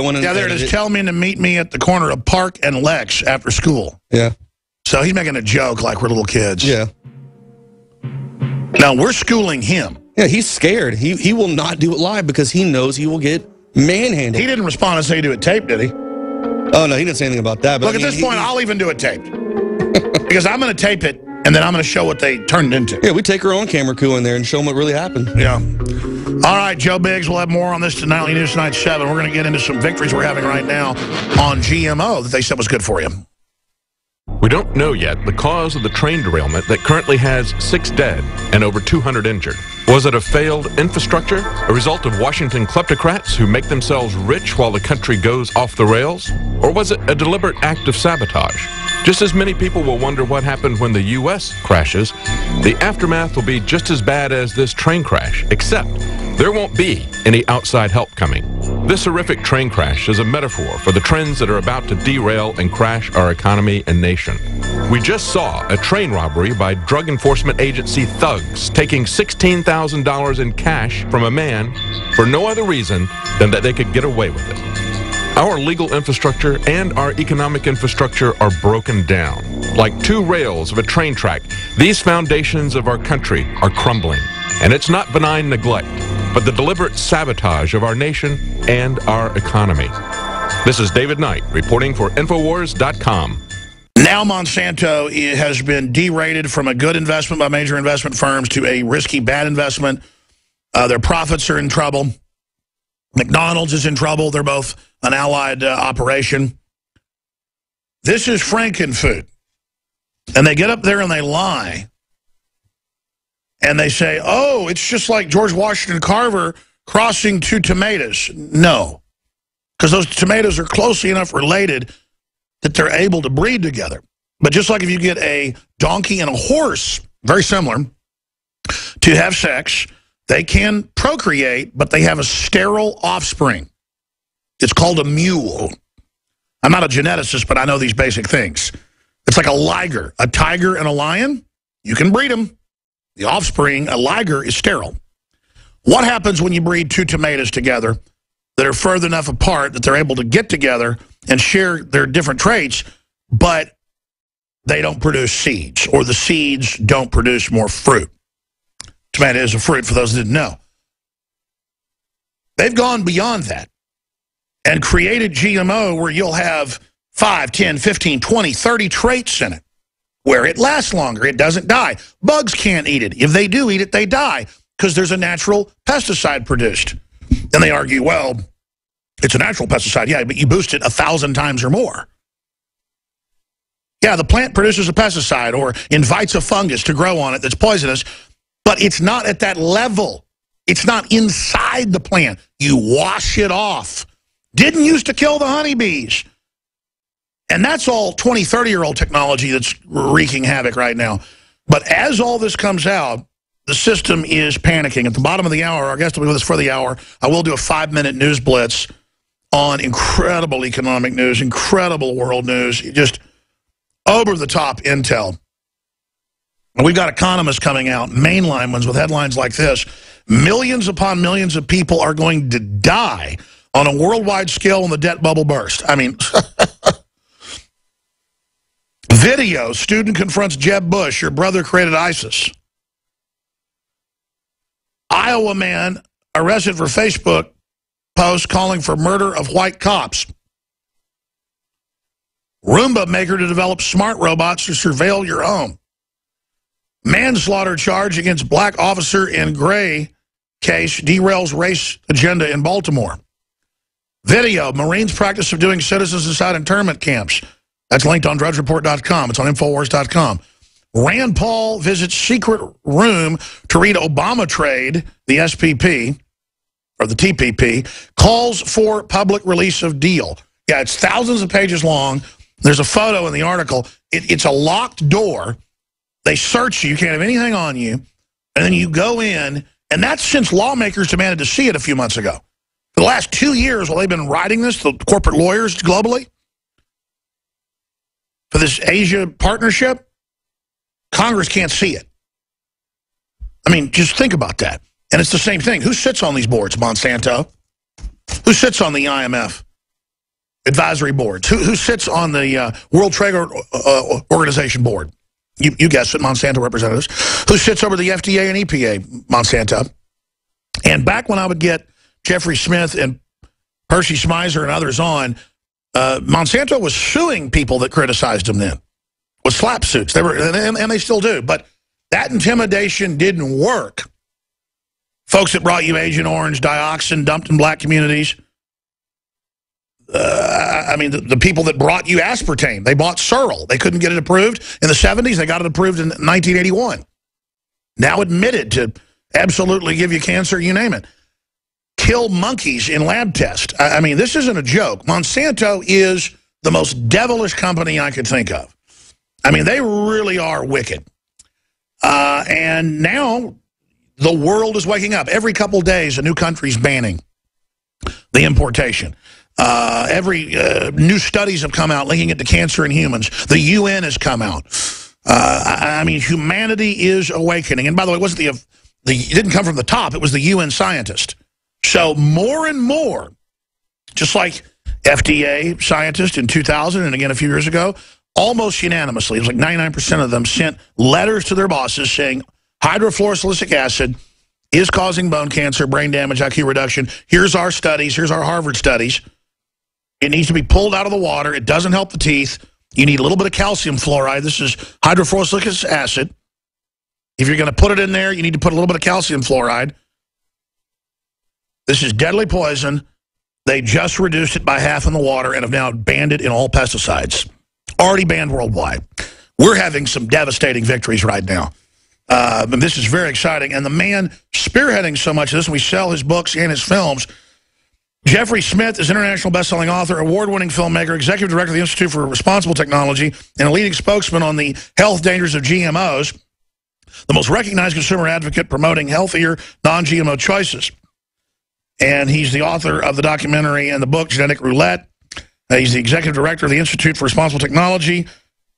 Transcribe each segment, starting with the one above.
Yeah, there it is. Tell me to meet me at the corner of Park and Lex after school. Yeah. So he's making a joke like we're little kids. Yeah. Now, we're schooling him. Yeah, he's scared. He will not do it live because he knows he will get manhandled. He didn't respond and say do it taped, did he? Oh, no, he didn't say anything about that. But Look, at this point, I'll even do it taped. Because I'm going to tape it, and then I'm going to show what they turned it into. Yeah, we take our own camera crew in there and show them what really happened. Yeah. All right, Joe Biggs, we'll have more on this tonight. Nightly News Tonight 7. We're going to get into some victories we're having right now on GMO that they said was good for you. We don't know yet the cause of the train derailment that currently has 6 dead and over 200 injured. Was it a failed infrastructure? A result of Washington kleptocrats who make themselves rich while the country goes off the rails? Or was it a deliberate act of sabotage? Just as many people will wonder what happened when the U.S. crashes, the aftermath will be just as bad as this train crash, except there won't be any outside help coming. This horrific train crash is a metaphor for the trends that are about to derail and crash our economy and nation. We just saw a train robbery by Drug Enforcement Agency thugs taking $16,000 in cash from a man for no other reason than that they could get away with it. Our legal infrastructure and our economic infrastructure are broken down. Like 2 rails of a train track, these foundations of our country are crumbling. And it's not benign neglect, but the deliberate sabotage of our nation and our economy. This is David Knight reporting for Infowars.com. Now Monsanto has been derated from a good investment by major investment firms to a risky, bad investment. Their profits are in trouble. McDonald's is in trouble. They're both an allied operation. This is Frankenfood. And they get up there and they lie. And they say, oh, it's just like George Washington Carver crossing 2 tomatoes. No. Because those tomatoes are closely enough related that they're able to breed together. But just like if you get a donkey and a horse, very similar, to have sex, they can procreate, but they have a sterile offspring. It's called a mule. I'm not a geneticist, but I know these basic things. It's like a liger. A tiger and a lion, you can breed them. The offspring, a liger, is sterile. What happens when you breed 2 tomatoes together that are further enough apart that they're able to get together and share their different traits, but they don't produce seeds, or the seeds don't produce more fruit? Tomato is a fruit, for those that didn't know. They've gone beyond that and created GMO where you'll have 5, 10, 15, 20, 30 traits in it, where it lasts longer, it doesn't die. Bugs can't eat it. If they do eat it, they die because there's a natural pesticide produced. Then they argue, well, it's a natural pesticide. Yeah, but you boost it 1,000 times or more. Yeah, the plant produces a pesticide or invites a fungus to grow on it that's poisonous, but it's not at that level. It's not inside the plant. You wash it off. Didn't used to kill the honeybees. And that's all 20, 30-year-old technology that's wreaking havoc right now. But as all this comes out, the system is panicking. At the bottom of the hour, our guest will be with us for the hour. I will do a 5-minute news blitz on incredible economic news, incredible world news, just over-the-top intel. And we've got economists coming out, mainline ones, with headlines like this. Millions upon millions of people are going to die on a worldwide scale when the debt bubble burst. I mean, video, student confronts Jeb Bush, your brother created ISIS. Iowa man arrested for Facebook post calling for murder of white cops. Roomba maker to develop smart robots to surveil your home. Manslaughter charge against black officer in gray case derails race agenda in Baltimore. Video, Marines practice of doing citizens inside internment camps. That's linked on drudgereport.com. It's on Infowars.com. Rand Paul visits secret room to read Obama trade, the SPP, or the TPP, calls for public release of deal. Yeah, it's thousands of pages long. There's a photo in the article. It's a locked door. They search you. You can't have anything on you. And then you go in, and that's since lawmakers demanded to see it a few months ago. For the last 2 years, while they've been writing this, the corporate lawyers globally, for this Asia partnership, Congress can't see it. I mean, just think about that. And it's the same thing. Who sits on these boards? Monsanto. Who sits on the IMF? advisory boards. Who sits on the World Trade Organization board? You guessed it, Monsanto representatives. Who sits over the FDA and EPA? Monsanto. And back when I would get Jeffrey Smith and Percy Schmeiser and others on, Monsanto was suing people that criticized them then with slap suits. They were, and they still do. But that intimidation didn't work. Folks that brought you Agent Orange, dioxin, dumped in black communities. I mean, the people that brought you aspartame, they bought Searle. They couldn't get it approved in the 70s. They got it approved in 1981. Now admitted to absolutely give you cancer, you name it. Kill monkeys in lab tests. I mean, this isn't a joke. Monsanto is the most devilish company I could think of. I mean, they really are wicked. And now the world is waking up. Every couple days, a new country's banning the importation. Every new studies have come out linking it to cancer in humans. The UN has come out. I mean, humanity is awakening. And by the way, it didn't come from the top. It was the UN scientist. So more and more, just like FDA scientists in 2000 and again a few years ago, almost unanimously, it was like 99% of them sent letters to their bosses saying hydrofluorosilicic acid is causing bone cancer, brain damage, IQ reduction. Here's our studies. Here's our Harvard studies. It needs to be pulled out of the water. It doesn't help the teeth. You need a little bit of calcium fluoride. This is hydrofluorosilicic acid. If you're going to put it in there, you need to put a little bit of calcium fluoride. This is deadly poison. They just reduced it by half in the water and have now banned it in all pesticides. Already banned worldwide. We're having some devastating victories right now. And this is very exciting. And the man spearheading so much of this, we sell his books and his films. Jeffrey Smith is international best-selling author, award-winning filmmaker, executive director of the Institute for Responsible Technology, and a leading spokesman on the health dangers of GMOs, the most recognized consumer advocate promoting healthier, non-GMO choices. And he's the author of the documentary and the book, Genetic Roulette. He's the executive director of the Institute for Responsible Technology,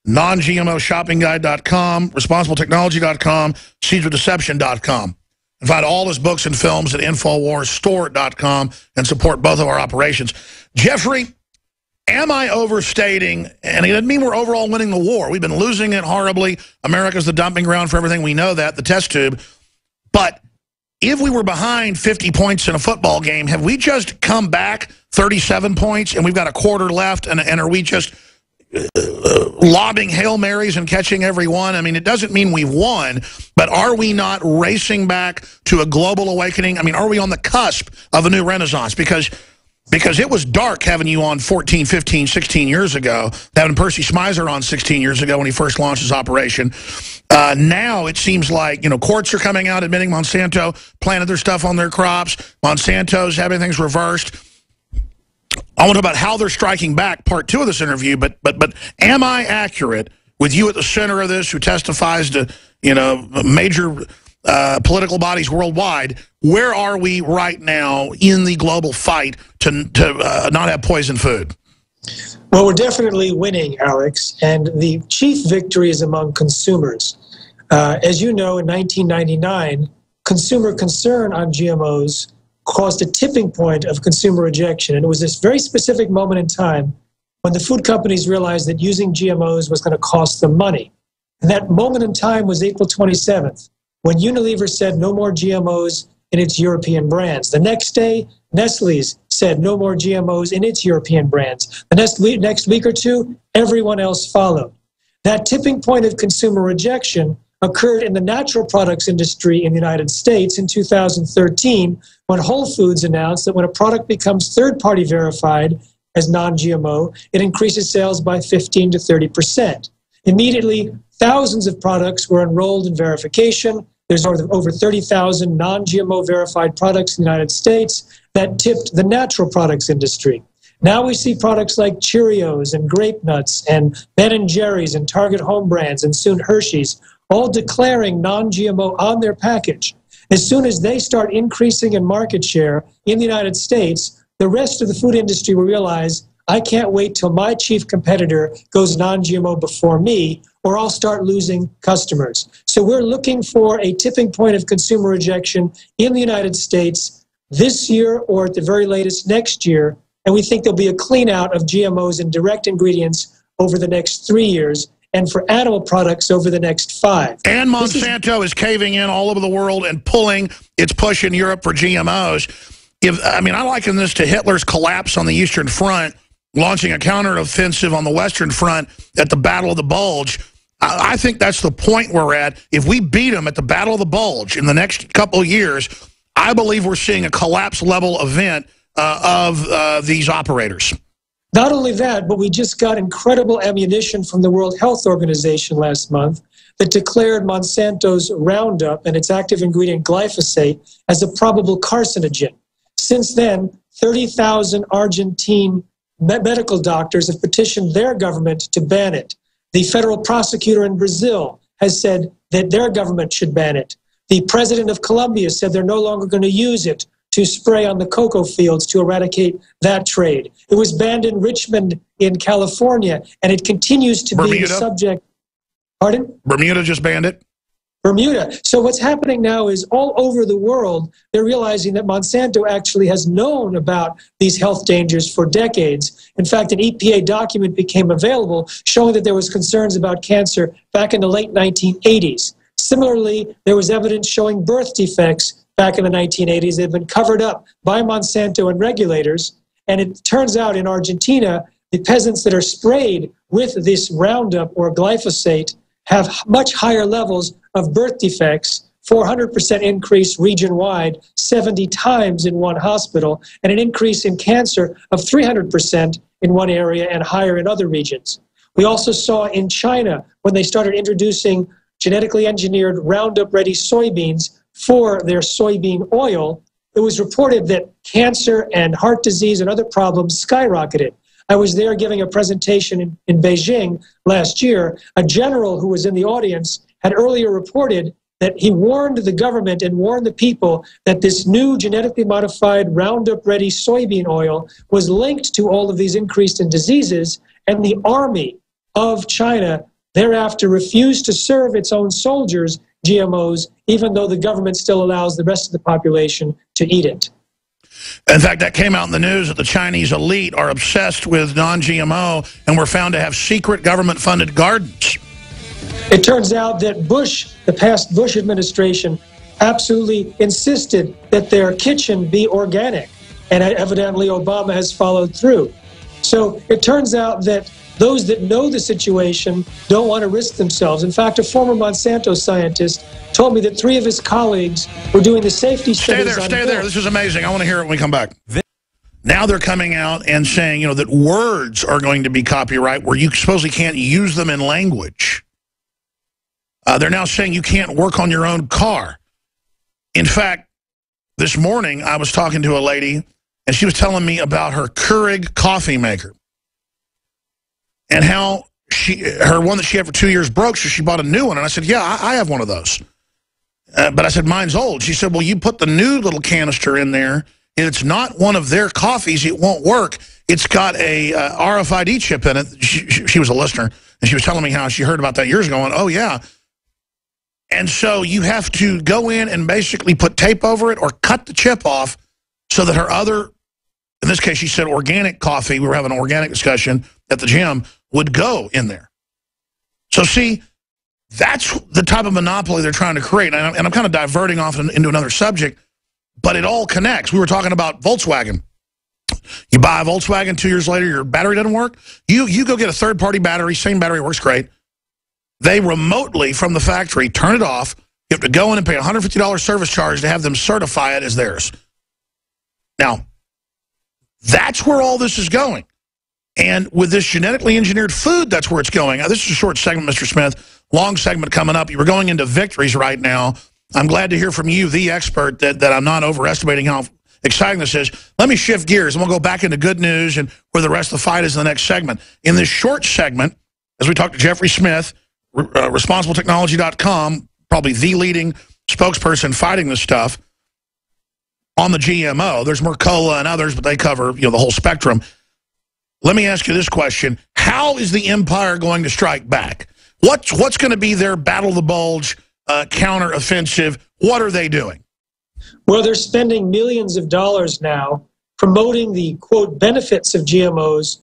non-GMOshoppingguide.com, responsibletechnology.com, seedsofdeception.com. And find all his books and films at InfoWarsStore.com and support both of our operations. Jeffrey, am I overstating? And it doesn't mean we're overall winning the war. We've been losing it horribly. America's the dumping ground for everything. We know that, the test tube. But if we were behind 50 points in a football game, have we just come back 37 points and we've got a quarter left? And are we just lobbing Hail Marys and catching every one? I mean, it doesn't mean we've won, but are we not racing back to a global awakening? I mean, are we on the cusp of a new renaissance? Because it was dark having you on 14, 15, 16 years ago, having Percy Schmeiser on 16 years ago when he first launched his operation. Now it seems like, courts are coming out admitting Monsanto planted their stuff on their crops. Monsanto's having things reversed. I want to talk about how they're striking back, part 2 of this interview, but am I accurate with you at the center of this, who testifies to, major political bodies worldwide? Where are we right now in the global fight to not have poison food? Well, we're definitely winning, Alex, and the chief victory is among consumers. As you know, in 1999, consumer concern on GMOs caused a tipping point of consumer rejection. And it was this very specific moment in time when the food companies realized that using GMOs was going to cost them money. And that moment in time was April 27th, when Unilever said no more GMOs in its European brands. The next day, Nestle's said no more GMOs in its European brands. The next week or two, everyone else followed. That tipping point of consumer rejection occurred in the natural products industry in the United States in 2013, when Whole Foods announced that when a product becomes third-party verified as non-GMO, it increases sales by 15 to 30%. Immediately, thousands of products were enrolled in verification. There's over 30,000 non-GMO verified products in the United States that tipped the natural products industry. Now we see products like Cheerios and Grape Nuts and Ben & Jerry's and Target Home Brands and soon Hershey's all declaring non-GMO on their package. As soon as they start increasing in market share in the United States, the rest of the food industry will realize, I can't wait till my chief competitor goes non-GMO before me, or I'll start losing customers. So we're looking for a tipping point of consumer rejection in the United States this year, or at the very latest next year, and we think there'll be a clean out of GMOs and direct ingredients over the next 3 years, and for animal products over the next 5. And Monsanto is caving in all over the world and pulling its push in Europe for GMOs. I liken this to Hitler's collapse on the Eastern Front, launching a counteroffensive on the Western Front at the Battle of the Bulge. I think that's the point we're at. If we beat them at the Battle of the Bulge in the next couple of years, I believe we're seeing a collapse-level event of these operators. Not only that, but we just got incredible ammunition from the World Health Organization last month that declared Monsanto's Roundup and its active ingredient glyphosate as a probable carcinogen. Since then, 30,000 Argentine medical doctors have petitioned their government to ban it. The federal prosecutor in Brazil has said that their government should ban it. The president of Colombia said they're no longer going to use it to spray on the cocoa fields to eradicate that trade. It was banned in Richmond in California, and it continues to be the subject. Pardon? Bermuda just banned it? Bermuda. So what's happening now is all over the world, they're realizing that Monsanto actually has known about these health dangers for decades. In fact, an EPA document became available showing that there was concerns about cancer back in the late 1980s. Similarly, there was evidence showing birth defects back in the 1980s that had been covered up by Monsanto and regulators. And it turns out in Argentina, the peasants that are sprayed with this Roundup or glyphosate have much higher levels of birth defects, 400% increase region-wide, 70 times in one hospital, and an increase in cancer of 300% in one area and higher in other regions. We also saw in China, when they started introducing genetically engineered Roundup-ready soybeans for their soybean oil, it was reported that cancer and heart disease and other problems skyrocketed. I was there giving a presentation in Beijing last year. A general who was in the audience had earlier reported that he warned the government and warned the people that this new genetically modified Roundup-ready soybean oil was linked to all of these increased in diseases, and the army of China thereafter refused to serve its own soldiers GMOs, even though the government still allows the rest of the population to eat it. In fact, that came out in the news that the Chinese elite are obsessed with non-GMO and were found to have secret government-funded gardens. It turns out that Bush, the past Bush administration, absolutely insisted that their kitchen be organic, and evidently Obama has followed through. So it turns out that those that know the situation don't want to risk themselves. In fact, a former Monsanto scientist told me that 3 of his colleagues were doing the safety studies. Stay there. This is amazing. I want to hear it when we come back. Now they're coming out and saying, that words are going to be copyright where you supposedly can't use them in language. They're now saying you can't work on your own car. In fact, this morning I was talking to a lady, and she was telling me about her Keurig coffee maker. And how her one that she had for 2 years broke, so she bought a new one. And I said, yeah, I have one of those. But I said, mine's old. She said, well, you put the new little canister in there, and it's not one of their coffees. It won't work. It's got a RFID chip in it. She was a listener, and she was telling me how she heard about that years ago. And, oh, yeah. And so you have to go in and basically put tape over it or cut the chip off so that her other, in this case, she said organic coffee, we were having an organic discussion at the gym, would go in there. So see, that's the type of monopoly they're trying to create. And I'm kind of diverting off into another subject, but it all connects. We were talking about Volkswagen. You buy a Volkswagen, 2 years later, your battery doesn't work. You go get a third-party battery, same battery, works great. They remotely, from the factory, turn it off. You have to go in and pay a $150 service charge to have them certify it as theirs. Now, that's where all this is going. And with this genetically engineered food, that's where it's going. Now, this is a short segment, Mr. Smith. Long segment coming up. You were going into victories right now. I'm glad to hear from you, the expert, that I'm not overestimating how exciting this is. Let me shift gears, and we'll go back into good news and where the rest of the fight is in the next segment. In this short segment, as we talk to Jeffrey Smith, ResponsibleTechnology.com, probably the leading spokesperson fighting this stuff on the GMO. There's Mercola and others, but they cover the whole spectrum. Let me ask you this question. How is the empire going to strike back? What's going to be their Battle of the Bulge counteroffensive? What are they doing? Well, they're spending millions of dollars now promoting the, quote, benefits of GMOs